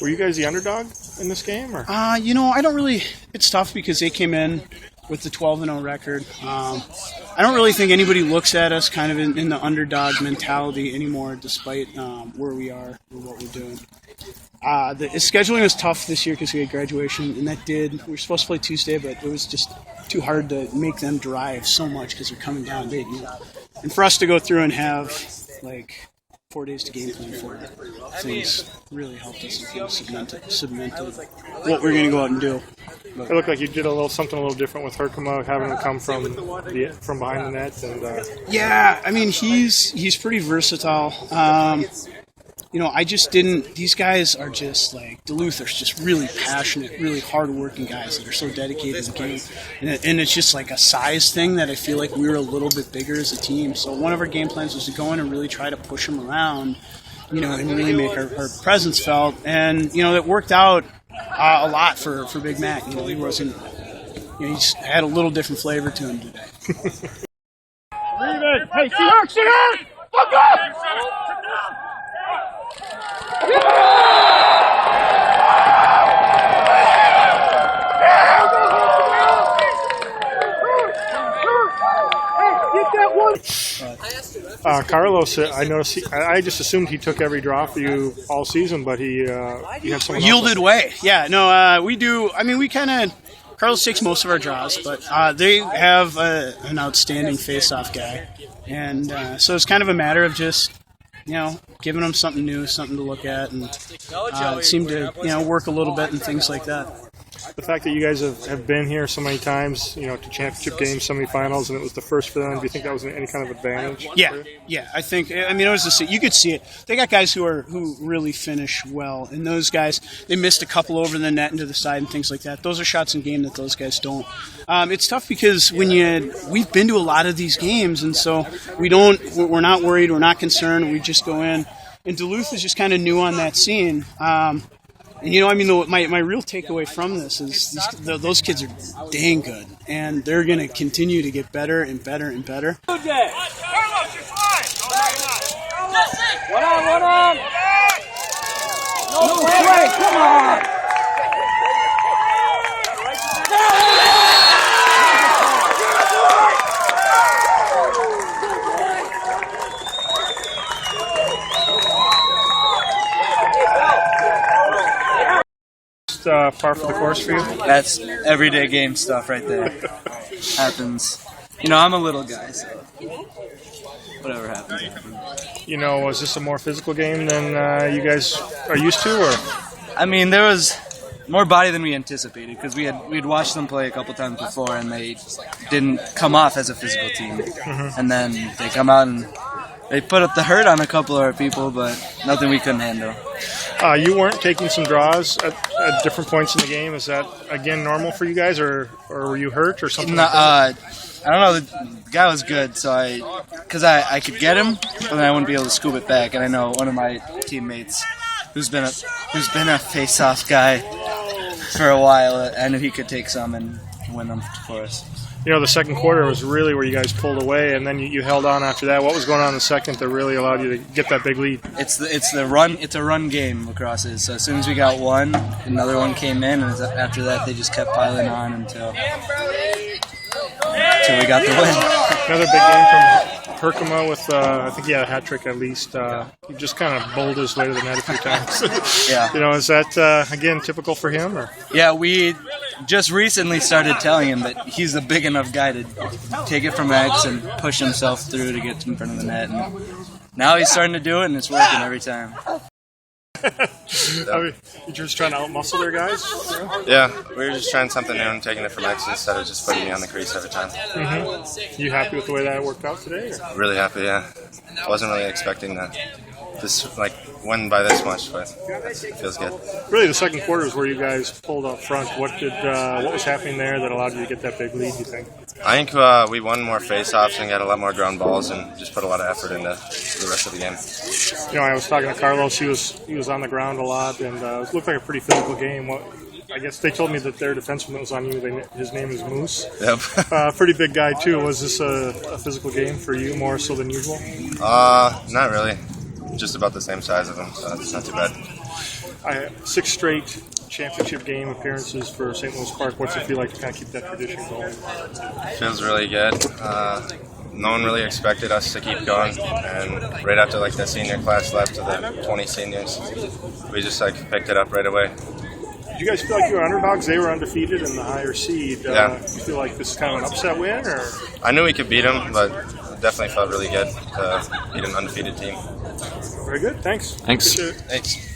Were you guys the underdog in this game? Or? I don't really. It's tough because they came in with the 12-0 record. I don't really think anybody looks at us kind of in the underdog mentality anymore, despite where we are or what we're doing. The scheduling was tough this year because we had graduation, and we were supposed to play Tuesday, but it was just too hard to make them drive so much because they're coming down late. And for us to go through and have, 4 days to game plan for things really helped us and kind of cemented what we're going to go out and do. It looked like you did something a little different with Herkema, having him come from behind the net. And yeah, I mean he's pretty versatile. I just didn't. These guys are just Duluth are just really passionate, really hard-working guys that are so dedicated to the game, and it's just like a size thing that I feel like we were a little bit bigger as a team. So one of our game plans was to go in and really try to push them around, and really make our presence felt, and it worked out a lot for Big Mac. He wasn't. He just had a little different flavor to him today. Hey, Seahawks, sit down! Fuck up! Carlos, I noticed. I just assumed he took every draw for you all season, but he had someone yielded away. Yeah, no, we do. I mean, we kind of. Carlos takes most of our draws, but they have an outstanding face-off guy, and so it's kind of a matter of just giving them something new, something to look at, and it seemed to work a little bit and things like that. The fact that you guys have been here so many times, to championship games, semifinals, and it was the first for them, do you think that was any kind of advantage? Yeah. I think. I mean, it was you could see it. They got guys who really finish well, and those guys they missed a couple over the net and to the side and things like that. Those are shots in game that those guys don't. It's tough because we've been to a lot of these games, and so we're not worried, we're not concerned. We just go in, and Duluth is just kind of new on that scene. And my real takeaway from this is those kids are dang good, and they're going to continue to get better and better and better. One on. No way, come on. Par for the course for you? That's everyday game stuff right there. Happens. I'm a little guy, so whatever happens. Was this a more physical game than you guys are used to, or? I mean, there was more body than we anticipated because we'd watched them play a couple times before, and they didn't come off as a physical team. Mm-hmm. And then they come out and they put up the hurt on a couple of our people, but nothing we couldn't handle. You weren't taking some draws at different points in the game. Is that, again, normal for you guys, or were you hurt or something like that? I don't know. The guy was good, so I could get him, but then I wouldn't be able to scoop it back. And I know one of my teammates who's been a face-off guy for a while, I knew he could take some and win them for us. The second quarter was really where you guys pulled away, and then you held on after that. What was going on in the second that really allowed you to get that big lead? It's the run. It's a run game, lacrosse is. So as soon as we got one, another one came in, and after that they just kept piling on until we got the win. Another big game from Herkema with I think he had a hat trick at least. He just kind of bowled his way to the net a few times. Yeah. Is that again typical for him? Or? Yeah, we just recently started telling him that he's a big enough guy to take it from X and push himself through to get in front of the net. And now he's starting to do it, and it's working every time. You're just trying to outmuscle their guys? Yeah, we were just trying something new and taking it from X instead of just putting me on the crease every time. Mm-hmm. You happy with the way that worked out today? Or? Really happy, yeah. Wasn't really expecting that. This win by this much, but it feels good. Really, the second quarter is where you guys pulled up front. What was happening there that allowed you to get that big lead, you think? I think we won more face-offs and got a lot more ground balls and just put a lot of effort into the rest of the game. I was talking to Carlos. He was on the ground a lot, and it looked like a pretty physical game. I guess they told me that their defenseman that was on you, his name is Moose. Yep. Pretty big guy, too. Was this a physical game for you, more so than usual? Not really. Just about the same size of him, so it's not too bad. 6 straight championship game appearances for St. Louis Park. What's it feel like to kind of keep that tradition going? Feels really good. No one really expected us to keep going, and right after like the senior class left to the 20 seniors, we just like picked it up right away. Did you guys feel like you were underdogs? They were undefeated in the higher seed. Yeah. You feel like this is kind of an upset win, or? I knew we could beat them, but it definitely felt really good to beat an undefeated team. Very good. Thanks. Thanks. Appreciate it. Thanks.